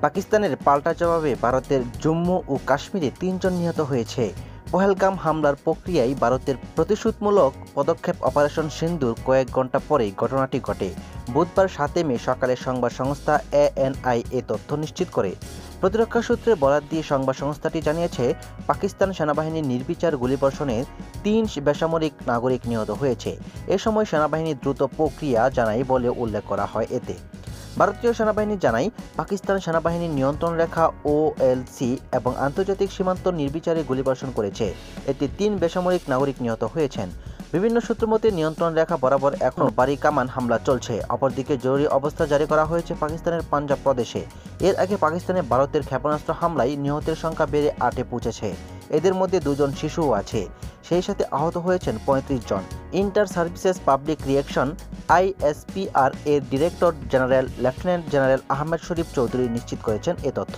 পাকিস্তানের পাল্টা জবাবে ভারতের জম্মু ও কাশ্মীরে ৩ জন নিহত হয়েছে। পহেলগাম হামলার প্রক্রিয়ায় ভারতের প্রতিশোধমূলক পদক্ষেপ অপারেশন সিন্দুর কয়েক ঘণ্টা পরেই ঘটনাটি ঘটে। বুধবার ৭ মে সকালে সংবাদ সংস্থা এএনআই এ তথ্য নিশ্চিত করে। প্রতিরক্ষা সূত্রে বরাত দিয়ে সংবাদ সংস্থাটি জানিয়েছে, পাকিস্তান সেনাবাহিনীর নির্বিচার গুলিবর্ষণে ৩ বেসামরিক নাগরিক নিহত হয়েছে। এ সময় সেনাবাহিনী দ্রুত প্রক্রিয়া জানায় বলে উল্লেখ করা হয় এতে। ভারতীয় সেনাবাহিনী জানায়, পাকিস্তান সেনাবাহিনীর নিয়ন্ত্রণ রেখা ওএলসি এবং আন্তর্জাতিক সীমান্ত নির্বিচারে গুলিবর্ষণ করেছে। এতে ৩ বেসামরিক নাগরিক নিহত হয়েছেন। বিভিন্ন সূত্র মতে নিয়ন্ত্রণ রেখা বরাবর এখনও বাড়ি কামান হামলা চলছে। অপরদিকে জরুরি অবস্থা জারি করা হয়েছে পাকিস্তানের পাঞ্জাব প্রদেশে। এর আগে পাকিস্তানে ভারতের ক্ষেপণাস্ত্র হামলায় নিহতের সংখ্যা বেড়ে ৮-এ পৌঁছেছে। এদের মধ্যে ২ জন শিশুও আছে। সেই সাথে আহত হয়েছেন ৩৫ জন। Inter services public reaction ISPR এর director general lieutenant general Ahmed Sharif Chowdhury নিশ্চিত করেছেন এ তথ্য।